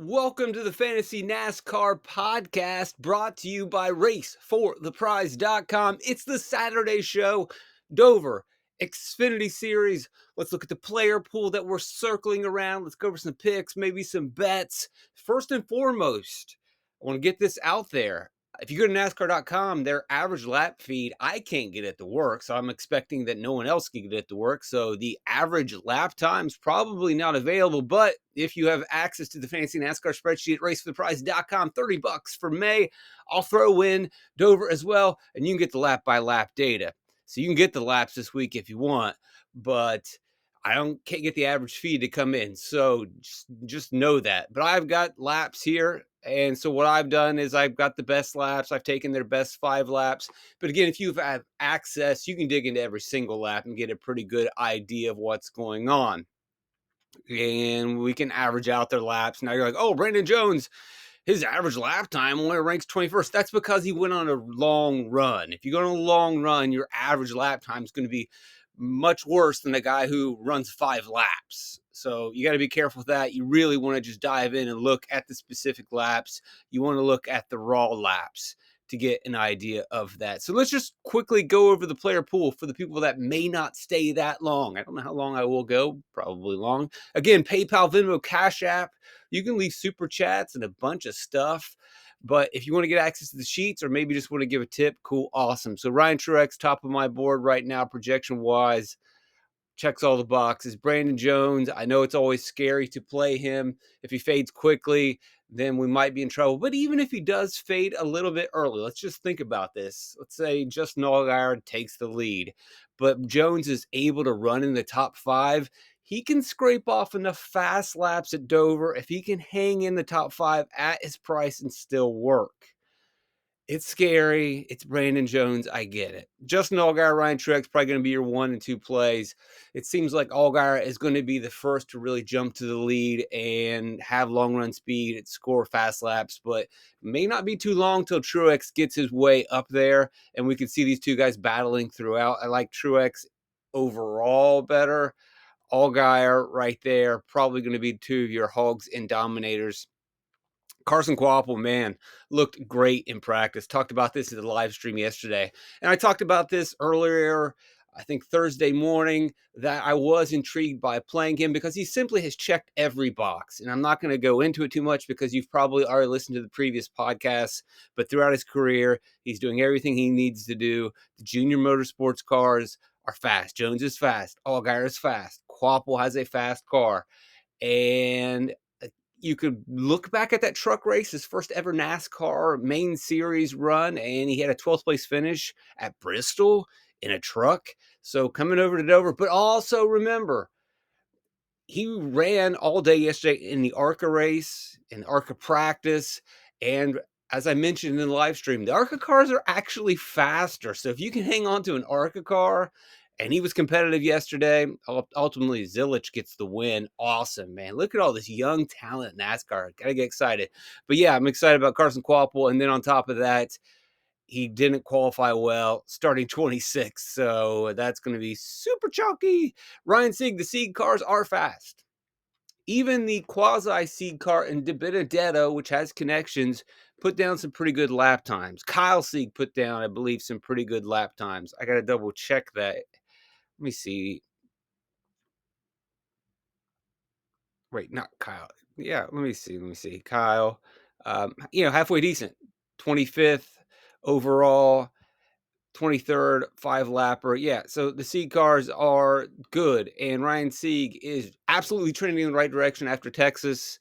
Welcome to the Fantasy NASCAR podcast brought to you by racefortheprize.com. It's the Saturday show, Dover, Xfinity Series. Let's look at the player pool that we're circling around. Let's go over some picks, maybe some bets. First and foremost, I want to get this out there. If you go to NASCAR.com, their average lap feed, I can't get it to work, so I'm expecting that no one else can get it to work. So the average lap time is probably not available, but if you have access to the Fantasy NASCAR spreadsheet at racefortheprize.com, $30 for May, I'll throw in Dover as well, and you can get the lap-by-lap data. So you can get the laps this week if you want, but can't get the average feed to come in. So just know that. But I've got laps here. And so what I've done is I've got the best laps. I've taken their best 5 laps. But again, if you have access, you can dig into every single lap and get a pretty good idea of what's going on. And we can average out their laps. Now you're like, oh, Brandon Jones, his average lap time only ranks 21st. That's because he went on a long run. If you go on a long run, your average lap time is going to be much worse than the guy who runs 5 laps. So you got to be careful with that. You really want to just dive in and look at the specific laps. You want to look at the raw laps to get an idea of that. So let's just quickly go over the player pool for the people that may not stay that long. I don't know how long I will go, probably long. Again, PayPal, Venmo, Cash App. You can leave super chats and a bunch of stuff. But if you want to get access to the sheets or maybe just want to give a tip, cool, awesome. So Ryan Truex, top of my board right now, projection-wise, checks all the boxes. Brandon Jones, I know it's always scary to play him. If he fades quickly, then we might be in trouble. But even if he does fade a little bit early, let's just think about this. Let's say Justin Allgaier takes the lead, but Jones is able to run in the top 5. He can scrape off enough fast laps at Dover if he can hang in the top 5 at his price and still work. It's scary. It's Brandon Jones. I get it. Justin Allgaier, Ryan Truex, probably going to be your 1 and 2 plays. It seems like Allgaier is going to be the first to really jump to the lead and have long run speed and score fast laps, but it may not be too long till Truex gets his way up there, and we can see these two guys battling throughout. I like Truex overall better. Allgaier right there, probably going to be 2 of your hogs and dominators. Carson Kvapil, man, looked great in practice. Talked about this in the live stream yesterday. And I talked about this earlier, I think Thursday morning, that I was intrigued by playing him because he simply has checked every box. And I'm not going to go into it too much because you've probably already listened to the previous podcasts. But throughout his career, he's doing everything he needs to do. The junior motorsports cars are fast. Jones is fast. Allgaier is fast. Kvapil has a fast car. And you could look back at that truck race, his first ever NASCAR main series run, and he had a 12th place finish at Bristol in a truck. So coming over to Dover, but also remember, he ran all day yesterday in the ARCA race, in the ARCA practice, and as I mentioned in the live stream, the ARCA cars are actually faster. So if you can hang on to an ARCA car, and he was competitive yesterday, ultimately Zilich gets the win. Awesome, man. Look at all this young talent in NASCAR. Gotta get excited. But yeah, I'm excited about Carson Kvapil. And then on top of that, he didn't qualify well, starting 26th. So that's going to be super chalky. Ryan Sieg, the seed cars are fast. Even the quasi-seed car in De Benedetto, which has connections, put down some pretty good lap times. Kyle Sieg put down, I believe, some pretty good lap times. I got to double check that. Let me see. Wait, not Kyle. Yeah, let me see. Let me see. Kyle, halfway decent. 25th overall, 23rd, 5 lapper. Yeah, so the Sieg cars are good. And Ryan Sieg is absolutely trending in the right direction after Texas.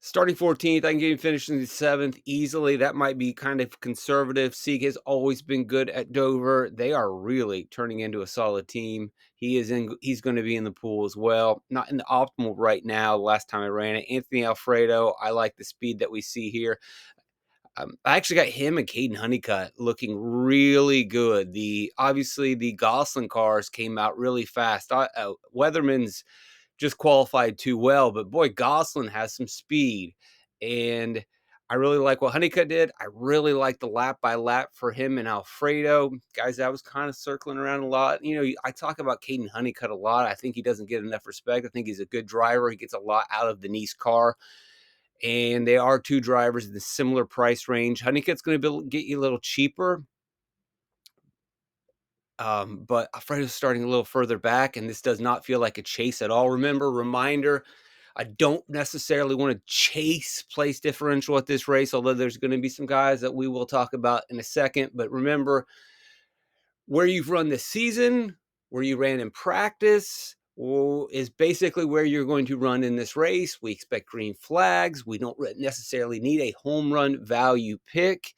Starting 14th, I can get him finishing the 7th easily. That might be kind of conservative. Sieg has always been good at Dover. They are really turning into a solid team. He's going to be in the pool as well. Not in the optimal right now. Last time I ran it, Anthony Alfredo. I like the speed that we see here. I actually got him and Caden Honeycutt looking really good. Obviously the Gosselin cars came out really fast. Weatherman's just qualified too well, but boy, Gosselin has some speed, and I I really like what Honeycutt did. I really like the lap by lap for him and Alfredo. Guys, I was kind of circling around a lot. I talk about Caden Honeycutt a lot. I think he doesn't get enough respect. I think he's a good driver. He gets a lot out of the Nice car. And they are two drivers in the similar price range. Honeycutt's going to get you a little cheaper. But Alfredo's starting a little further back, and this does not feel like a chase at all. Reminder, I don't necessarily want to chase place differential at this race, although there's going to be some guys that we will talk about in a second. But remember, where you've run this season, where you ran in practice, is basically where you're going to run in this race. We expect green flags. We don't necessarily need a home run value pick.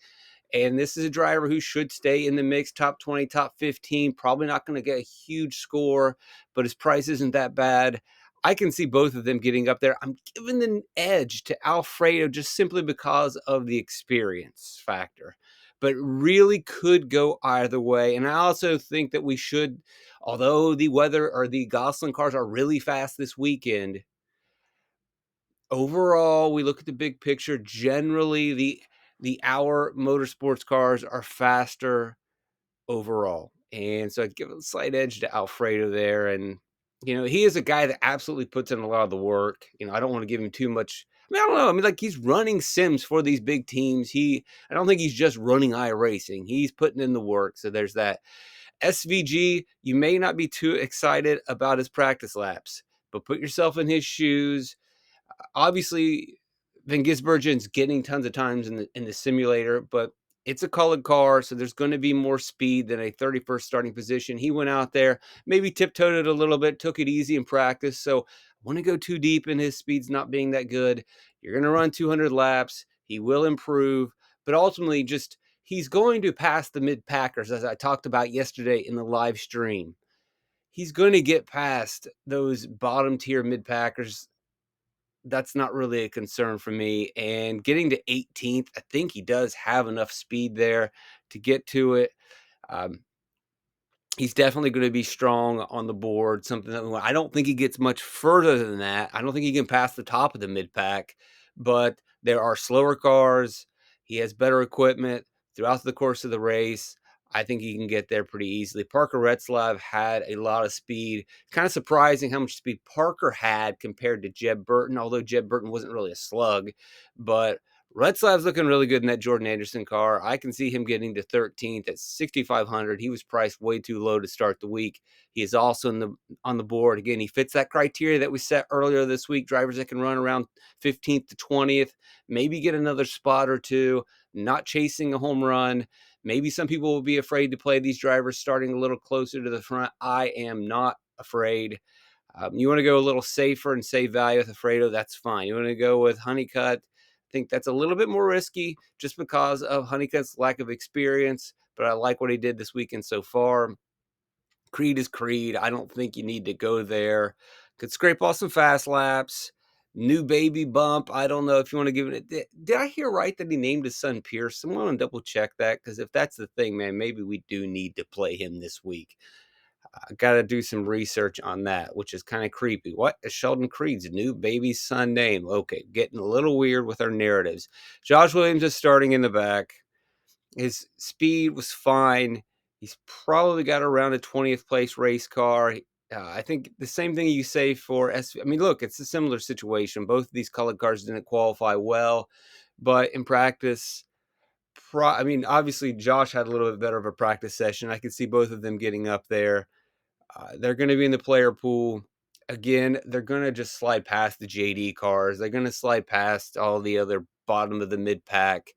And this is a driver who should stay in the mix, top 20, top 15. Probably not going to get a huge score, but his price isn't that bad. I can see both of them getting up there. I'm giving an edge to Alfredo just simply because of the experience factor, but really could go either way. And I also think that we should, although the weather or the Gosling cars are really fast this weekend, overall, we look at the big picture. Generally, the hour motorsports cars are faster overall. And so I'd give a slight edge to Alfredo there. And, he is a guy that absolutely puts in a lot of the work. I don't want to give him too much. I don't know. Like he's running sims for these big teams. I don't think he's just running iRacing. He's putting in the work. So there's that. SVG, you may not be too excited about his practice laps, but put yourself in his shoes. Obviously, Van Gisbergen's getting tons of times in the simulator, but it's a colored car, so there's going to be more speed than a 31st starting position. He went out there, maybe tiptoed it a little bit, took it easy in practice. So I want to go too deep in his speeds not being that good. You're going to run 200 laps. He will improve, but ultimately he's going to pass the mid-packers, as I talked about yesterday in the live stream. He's going to get past those bottom-tier mid-packers. That's not really a concern for me. And getting to 18th, I think he does have enough speed there to get to it. He's definitely going to be strong on the board. Something that I don't think he gets much further than that. I don't think he can pass the top of the mid pack, but there are slower cars. He has better equipment throughout the course of the race. I think he can get there pretty easily. Parker Retzlaff had a lot of speed. Kind of surprising how much speed Parker had compared to Jeb Burton, although Jeb Burton wasn't really a slug. But Retzlaff's looking really good in that Jordan Anderson car. I can see him getting to 13th at 6,500. He was priced way too low to start the week. He is also on the board. Again, he fits that criteria that we set earlier this week. Drivers that can run around 15th to 20th, maybe get another spot or two, not chasing a home run. Maybe some people will be afraid to play these drivers starting a little closer to the front. I am not afraid. You want to go a little safer and save value with Alfredo, that's fine. You want to go with Honeycutt, I think that's a little bit more risky just because of Honeycutt's lack of experience, but I like what he did this weekend so far. Creed is Creed. I don't think you need to go there. Could scrape off some fast laps. New baby bump. I don't know if you want to give it. Did I hear right that he named his son Pierce? Someone want to double check that, because if that's the thing, man, maybe we do need to play him this week. I got to do some research on that, which is kind of creepy. What is Sheldon Creed's new baby's son name? Okay, getting a little weird with our narratives. Josh Williams is starting in the back. His speed was fine. He's probably got around a 20th place race car. I think the same thing you say for I mean, look, it's a similar situation. Both of these colored cars didn't qualify well, but in practice, I mean, obviously Josh had a little bit better of a practice session. I could see both of them getting up there. They're going to be in the player pool. Again, they're going to just slide past the JD cars. They're going to slide past all the other bottom of the mid pack.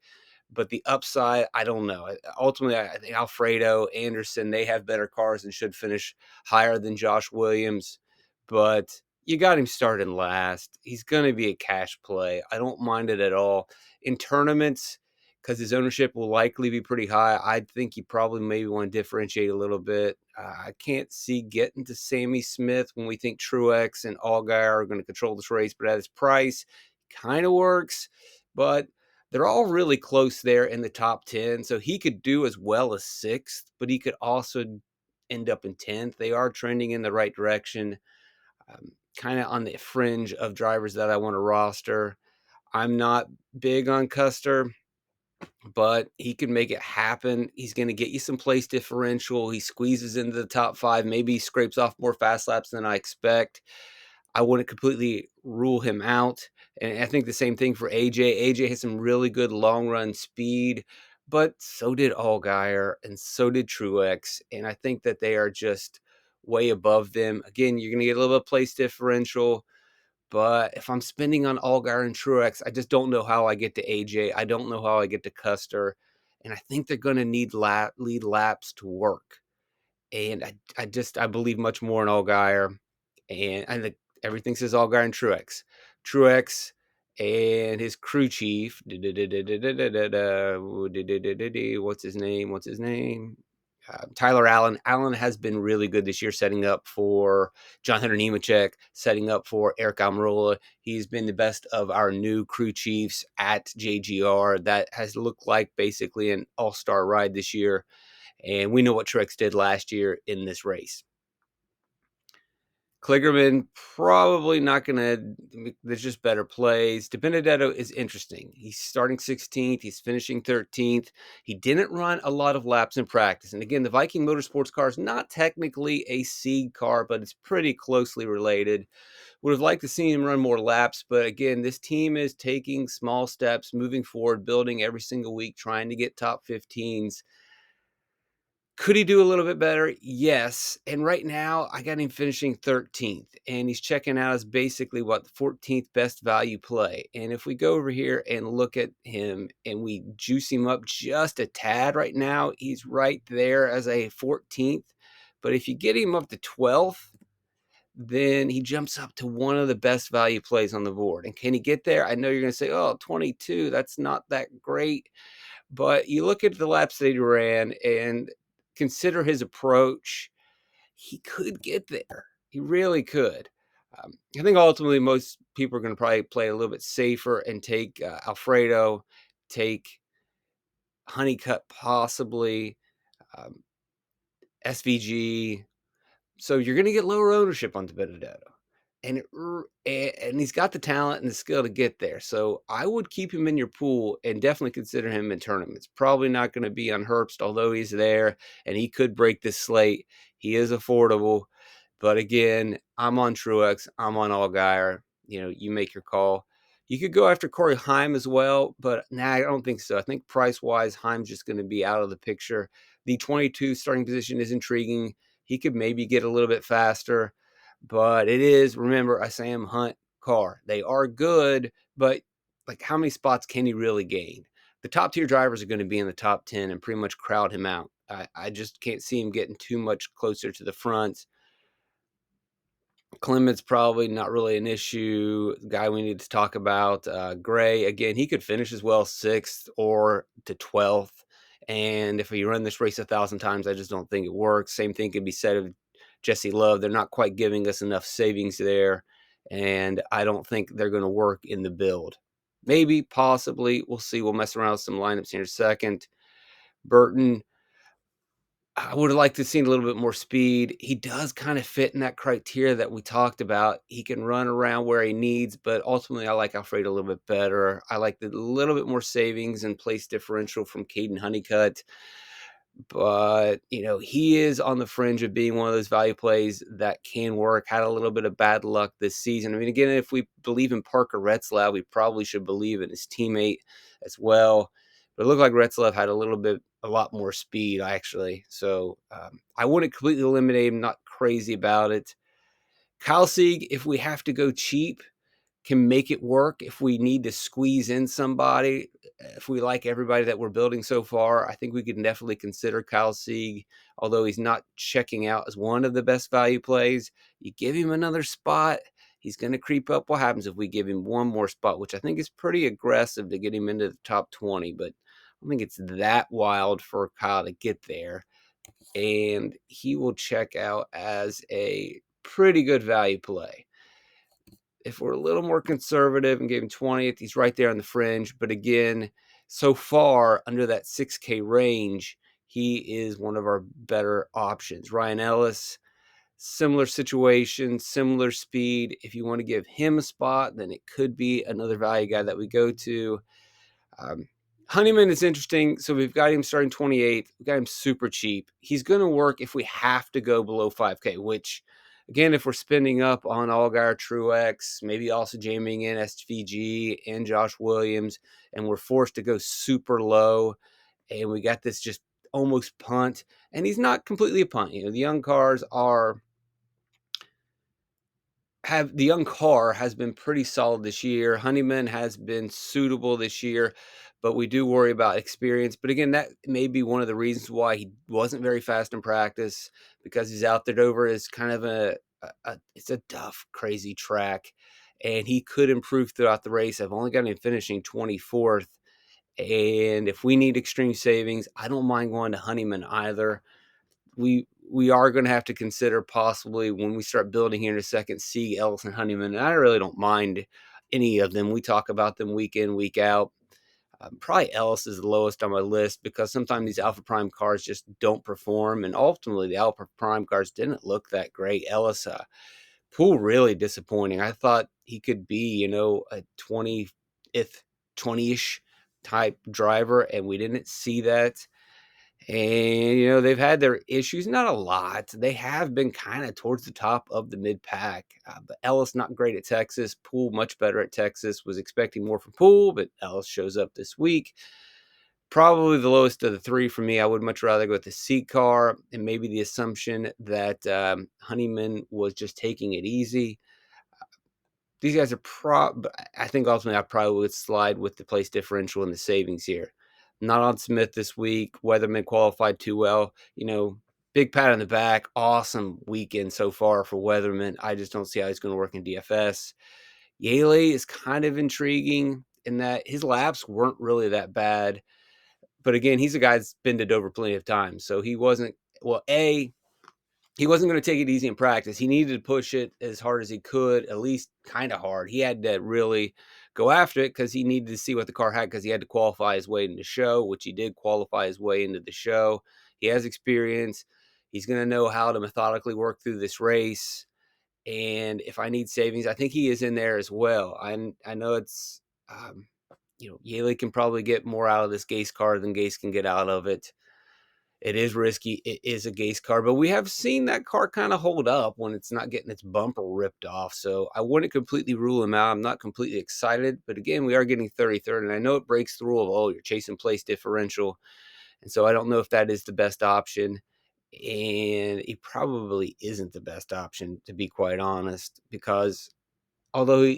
But the upside, I don't know. Ultimately, I think Alfredo, Anderson, they have better cars and should finish higher than Josh Williams. But you got him starting last. He's going to be a cash play. I don't mind it at all. In tournaments, because his ownership will likely be pretty high, I think you probably maybe want to differentiate a little bit. I can't see getting to Sammy Smith when we think Truex and Allgaier are going to control this race, but at his price, kind of works. But they're all really close there in the top 10, so he could do as well as 6th, but he could also end up in 10th. They are trending in the right direction, kind of on the fringe of drivers that I want to roster. I'm not big on Custer, but he can make it happen. He's going to get you some place differential. He squeezes into the top 5. Maybe he scrapes off more fast laps than I expect. I wouldn't completely rule him out. And I think the same thing for AJ. AJ has some really good long run speed, but so did Allgaier and so did Truex. And I think that they are just way above them. Again, you're going to get a little bit of place differential. But if I'm spending on Allgaier and Truex, I just don't know how I get to AJ. I don't know how I get to Custer. And I think they're going to need lead laps to work. And I believe much more in Allgaier. And I think everything says Allgaier and Truex. Truex and his crew chief. What's his name? Tyler Allen. Allen has been really good this year, setting up for John Hunter Nemechek, setting up for Eric Almirola. He's been the best of our new crew chiefs at JGR. That has looked like basically an all-star ride this year. And we know what Truex did last year in this race. Kligerman, probably not going to, there's just better plays. DiBenedetto is interesting. He's starting 16th. He's finishing 13th. He didn't run a lot of laps in practice. And again, the Viking Motorsports car is not technically a seed car, but it's pretty closely related. Would have liked to see him run more laps. But again, this team is taking small steps, moving forward, building every single week, trying to get top 15s. Could he do a little bit better? Yes. And right now, I got him finishing 13th, and he's checking out as basically the 14th best value play. And if we go over here and look at him and we juice him up just a tad right now, he's right there as a 14th. But if you get him up to 12th, then he jumps up to one of the best value plays on the board. And can he get there? I know you're going to say, oh, 22, that's not that great. But you look at the laps that he ran and consider his approach, he could get there. He really could. I think ultimately most people are going to probably play a little bit safer and take Alfredo, take Honeycutt possibly, SVG. So you're going to get lower ownership on Benedetto. And he's got the talent and the skill to get there. So I would keep him in your pool and definitely consider him in tournaments. Probably not going to be on Herbst, although he's there and he could break this slate. He is affordable. But again, I'm on Truex. I'm on Allgaier. You make your call. You could go after Corey Heim as well, but I don't think so. I think price-wise, Heim's just going to be out of the picture. The 22 starting position is intriguing. He could maybe get a little bit faster. But it is, remember, a Sam Hunt car. They are good, but how many spots can he really gain? The top tier drivers are going to be in the top 10 and pretty much crowd him out. I just can't see him getting too much closer to the front. Clement's probably not really an issue. The guy we need to talk about, Gray, again, he could finish as well 6th or to 12th. And if you run this race 1,000 times, I just don't think it works. Same thing could be said of Jesse Love. They're not quite giving us enough savings there, and I don't think they're going to work in the build. Maybe, possibly, we'll see. We'll mess around with some lineups here in a second. Burton, I would have liked to see a little bit more speed. He does kind of fit in that criteria that we talked about. He can run around where he needs, but ultimately I like Alfredo a little bit better. I like the little bit more savings and place differential from Caden Honeycutt. But, he is on the fringe of being one of those value plays that can work. Had a little bit of bad luck this season. I mean, again, if we believe in Parker Retzlaff, we probably should believe in his teammate as well. But it looked like Retzlaff had a lot more speed, actually. So I wouldn't completely eliminate him. Not crazy about it. Kyle Sieg, if we have to go cheap, can make it work. If we need to squeeze in somebody, if we like everybody that we're building so far, I think we can definitely consider Kyle Sieg, although he's not checking out as one of the best value plays. You give him another spot, he's going to creep up. What happens if we give him one more spot, which I think is pretty aggressive to get him into the top 20, but I don't think it's that wild for Kyle to get there. And he will check out as a pretty good value play. If we're a little more conservative and gave him 20th, he's right there on the fringe. But again, so far under that 6K range, he is one of our better options. Ryan Ellis, Similar situation, similar speed. If you want to give him a spot, then it could be another value guy that we go to. Honeyman is interesting. So we've got him starting 28th. We got him super cheap. He's going to work if we have to go below 5K, which, again, if we're spending up on Allgaier, Truex, maybe also jamming in SVG and Josh Williams, and we're forced to go super low, and we got this just almost punt, and he's not completely a punt. The young cars the young car has been pretty solid this year. Honeyman has been suitable this year, but we do worry about experience. But again, that may be one of the reasons why he wasn't very fast in practice, because he's out there. Dover is kind of it's a tough, crazy track, and he could improve throughout the race. I've only got him finishing 24th. And if we need extreme savings, I don't mind going to Honeyman either. We are going to have to consider possibly when we start building here in a second, Sieg, Ellis, and Honeyman. And I really don't mind any of them. We talk about them week in, week out. Probably Ellis is the lowest on my list because sometimes these Alpha Prime cars just don't perform. And ultimately, the Alpha Prime cars didn't look that great. Ellis, Poole, really disappointing. I thought he could be, a 20th, 20-ish type driver, and we didn't see that. And, they've had their issues, not a lot. They have been kind of towards the top of the mid-pack. But Ellis, not great at Texas. Poole, much better at Texas. Was expecting more from Poole, but Ellis shows up this week. Probably the lowest of the three for me. I would much rather go with the C car, and maybe the assumption that Honeyman was just taking it easy. These guys are I think ultimately I probably would slide with the place differential and the savings here. Not on Smith this week. Weatherman qualified too well. Big pat on the back. Awesome weekend so far for Weatherman. I just don't see how he's going to work in DFS. Yaley is kind of intriguing in that his laps weren't really that bad. But again, he's a guy that's been to Dover plenty of times. So he wasn't, he wasn't going to take it easy in practice. He needed to push it as hard as he could, at least kind of hard. He had to really go after it because he needed to see what the car had, because he had to qualify his way into the show, which he did qualify his way into the show. He has experience. He's going to know how to methodically work through this race. And if I need savings, I think he is in there as well. I know it's, Yaley can probably get more out of this Gase car than Gase can get out of it. It is risky. It is a Gase car, but we have seen that car kind of hold up when it's not getting its bumper ripped off. So I wouldn't completely rule him out. I'm not completely excited, but again, we are getting 33rd, and I know it breaks the rule of, you're chasing place differential. And so I don't know if that is the best option. And it probably isn't the best option, to be quite honest, because although,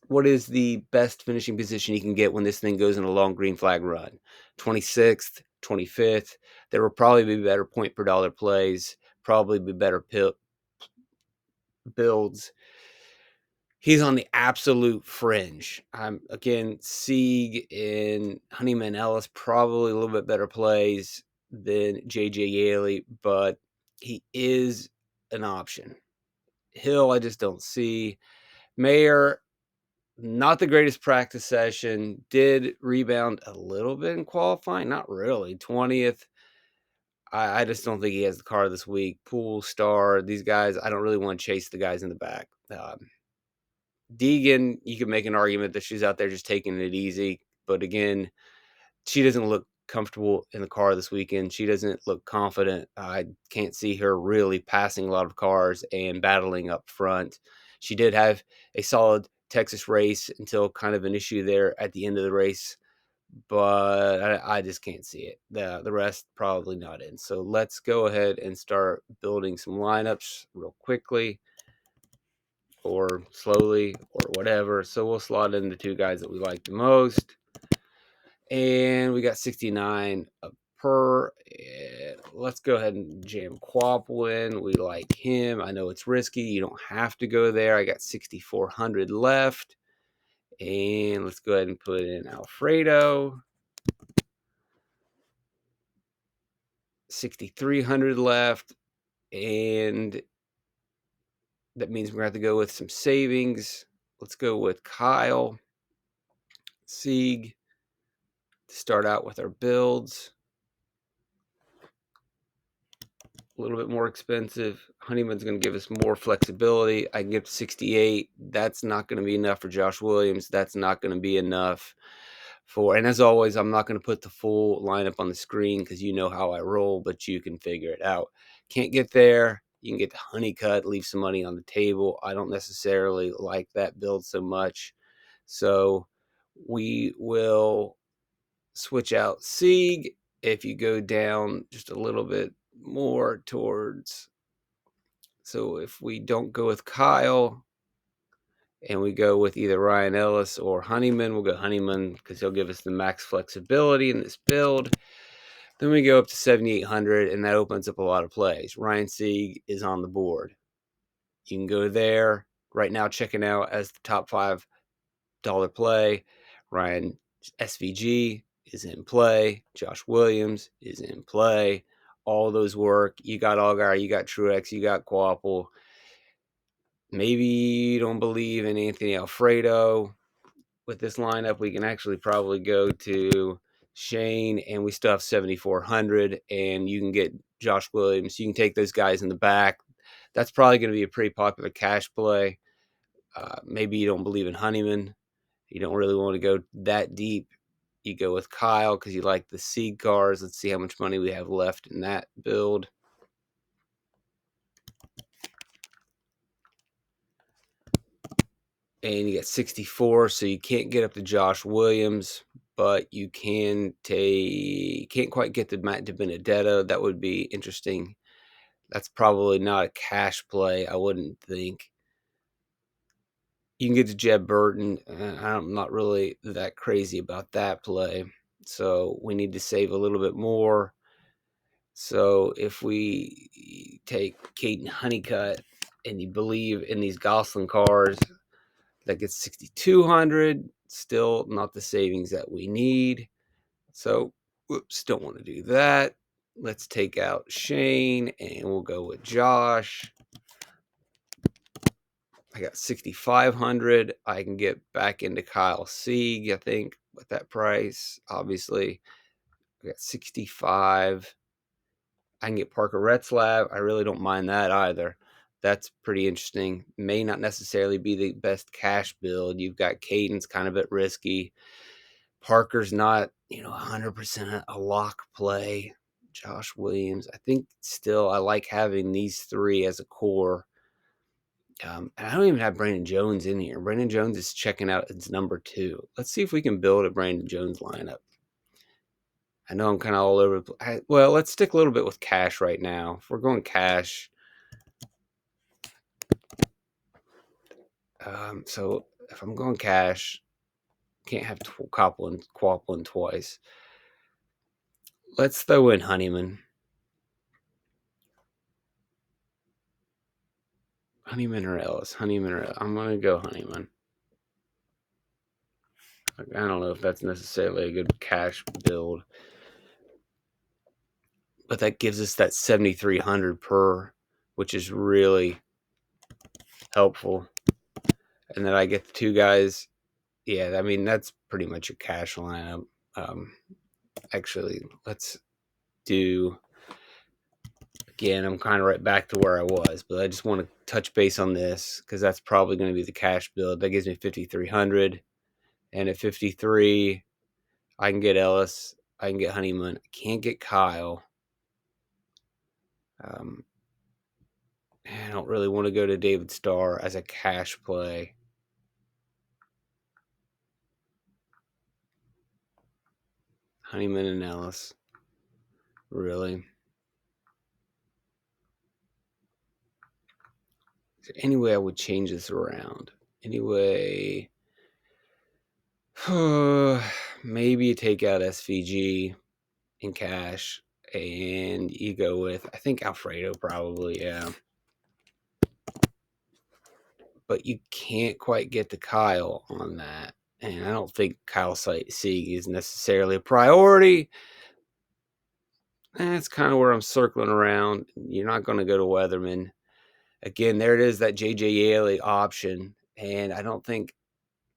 what is the best finishing position you can get when this thing goes in a long green flag run? 26th, 25th. There will probably be better point per dollar plays, probably be better builds. He's on the absolute fringe. Again, Sieg and Honeyman Ellis, probably a little bit better plays than JJ Yaley, but he is an option. Hill, I just don't see. Mayer, not the greatest practice session. Did rebound a little bit in qualifying. Not really. 20th. I just don't think he has the car this week. Poole, Star, these guys, I don't really want to chase the guys in the back. Deegan, you can make an argument that she's out there just taking it easy. But again, she doesn't look comfortable in the car this weekend. She doesn't look confident. I can't see her really passing a lot of cars and battling up front. She did have a solid Texas race until kind of an issue there at the end of the race, but I just can't see it. The rest probably not in. So let's go ahead and start building some lineups real quickly or slowly or whatever. So we'll slot in the two guys that we like the most. And we got 69 per. Let's go ahead and jam Quaplin. We like him. I know it's risky. You don't have to go there. I got 6,400 left. And let's go ahead and put in Alfredo. 6,300 left. And that means we're going to have to go with some savings. Let's go with Kyle Sieg to start out with our builds. a little bit more expensive. Honeyman's going to give us more flexibility. I can get to 68. That's not going to be enough for Josh Williams. That's not going to be enough for, and as always, I'm not going to put the full lineup on the screen because you know how I roll, but you can figure it out. Can't get there. You can get the honeycut, leave some money on the table. I don't necessarily like that build so much. So we will switch out Sieg. If you go down just a little bit more towards, so if we don't go with Kyle and we go with either Ryan Ellis or Honeyman, we'll go Honeyman because he'll give us the max flexibility in this build. Then we go up to 7,800, and that opens up a lot of plays. Ryan Sieg is on the board. You can go there right now, checking out as the top $5 play. Ryan SVG is in play. Josh Williams is in play. All those work. You got Allgaier, you got Truex, you got Quapple. Maybe you don't believe in Anthony Alfredo. With this lineup, we can actually probably go to Shane, and we still have 7,400, and you can get Josh Williams. You can take those guys in the back. That's probably going to be a pretty popular cash play. Maybe you don't believe in Honeyman. You don't really want to go that deep. You go with Kyle because you like the seed cars. Let's see how much money we have left in that build. And you get 64, so you can't get up to Josh Williams, but you can't quite get to Matt DiBenedetto. That would be interesting. That's probably not a cash play, I wouldn't think. You can get to Jeb Burton. I'm not really that crazy about that play. So we need to save a little bit more. So if we take Caden Honeycutt and you believe in these Gosselin cars, that gets 6,200. Still not the savings that we need. So, whoops, don't want to do that. Let's take out Shane and we'll go with Josh. I got 6,500. I can get back into Kyle Sieg, I think, with that price. Obviously, I got 65. I can get Parker Retzlaff. I really don't mind that either. That's pretty interesting. May not necessarily be the best cash build. You've got Caden's kind of at risky. Parker's not, 100% a lock play. Josh Williams. I think still I like having these three as a core. And I don't even have Brandon Jones in here. Brandon Jones is checking out as number 2. Let's see if we can build a Brandon Jones lineup. I know I'm kind of all over. Well, let's stick a little bit with cash right now. If we're going cash, so if I'm going cash, can't have Quaplin twice. Let's throw in Honeyman. Honeyman or Ellis? Honeyman or Ellis? I'm going to go Honeyman. I don't know if that's necessarily a good cash build. But that gives us that 7,300 per, which is really helpful. And then I get the 2 guys. Yeah, I mean, that's pretty much a cash lineup. Actually, let's do, again, I'm kind of right back to where I was, but I just want to touch base on this because that's probably going to be the cash build. That gives me 5,300. And at 53, I can get Ellis. I can get Honeyman. I can't get Kyle. I don't really want to go to David Starr as a cash play. Honeyman and Ellis. Really? Is there any way I would change this around? Anyway, maybe you take out SVG in cash and you go with, I think, Alfredo probably, yeah. But you can't quite get to Kyle on that. And I don't think Kyle Sieg is necessarily a priority. That's kind of where I'm circling around. You're not going to go to Weatherman. Again, there it is, that JJ Yaley option. And I don't think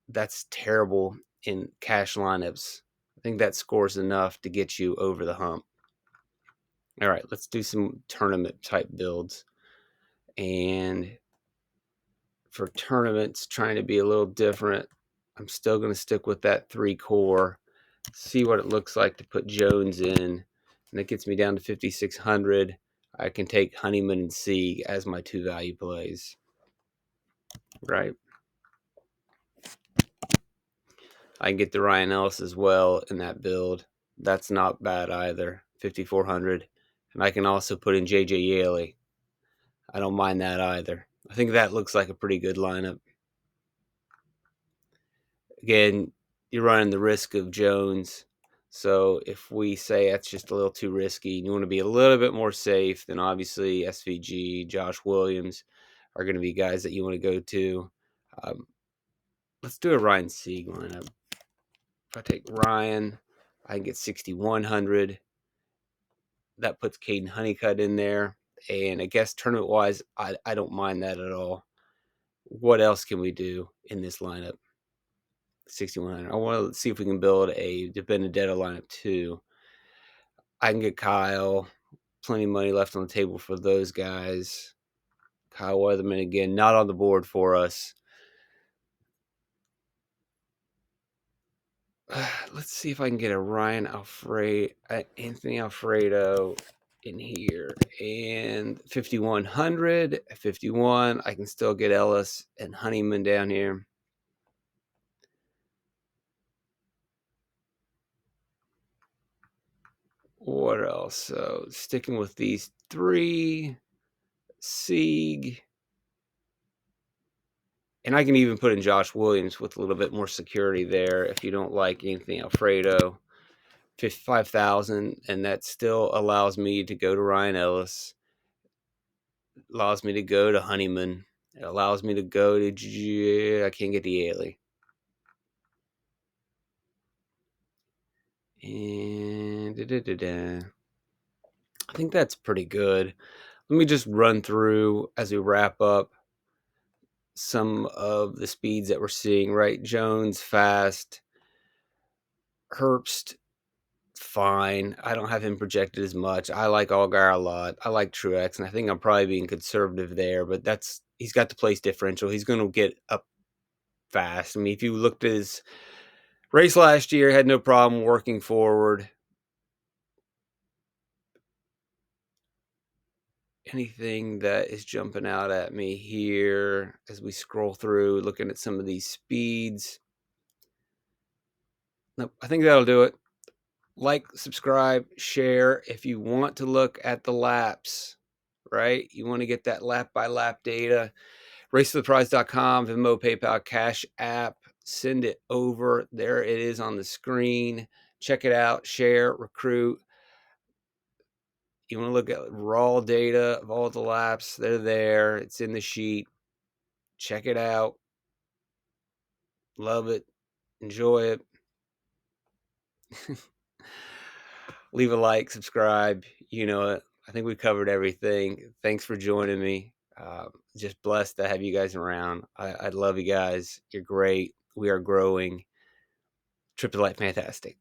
that's terrible in cash lineups. I think that scores enough to get you over the hump. All right, let's do some tournament type builds. And for tournaments, trying to be a little different, I'm still going to stick with that 3 core, see what it looks like to put Jones in. And that gets me down to 5,600. I can take Honeyman and Sieg as my 2 value plays. Right. I can get the Ryan Ellis as well in that build. That's not bad either. 5,400. And I can also put in JJ Yaley. I don't mind that either. I think that looks like a pretty good lineup. Again, you're running the risk of Jones. So if we say that's just a little too risky, and you want to be a little bit more safe, then obviously SVG, Josh Williams are going to be guys that you want to go to. Let's do a Ryan Sieg lineup. If I take Ryan, I can get 6,100. That puts Caden Honeycutt in there. And I guess tournament-wise, I don't mind that at all. What else can we do in this lineup? 6,100. I want to see if we can build a De Benedetto lineup too. I can get Kyle. Plenty of money left on the table for those guys. Kyle Weatherman again, not on the board for us. Let's see if I can get a Ryan Alfredo, Anthony Alfredo in here. And 5,100. At 51, I can still get Ellis and Honeyman down here. What else? So sticking with these 3, Sieg. And I can even put in Josh Williams with a little bit more security there if you don't like Anthony Alfredo. 5,000, and that still allows me to go to Ryan Ellis. Allows me to go to Honeyman. It allows me to go to I can't get to Yaley. And I think that's pretty good. Let me just run through as we wrap up some of the speeds that we're seeing, right? Jones, fast. Herbst, fine. I don't have him projected as much. I like Allgaier a lot. I like Truex, and I think I'm probably being conservative there, but he's got the place differential. He's going to get up fast. I mean, if you looked at his race last year, had no problem working forward. Anything that is jumping out at me here as we scroll through, looking at some of these speeds? Nope, I think that'll do it. Like, subscribe, share. If you want to look at the laps, right? You want to get that lap by lap data. RaceToThePrize.com, Venmo, PayPal, Cash App. Send it over. There it is on the screen. Check it out. Share, recruit. You want to look at raw data of all the laps. They're there. It's in the sheet. Check it out. Love it. Enjoy it. Leave a like, subscribe. You know it. I think we covered everything. Thanks for joining me. Just blessed to have you guys around. I love you guys. You're great. We are growing. Trip to Life, fantastic.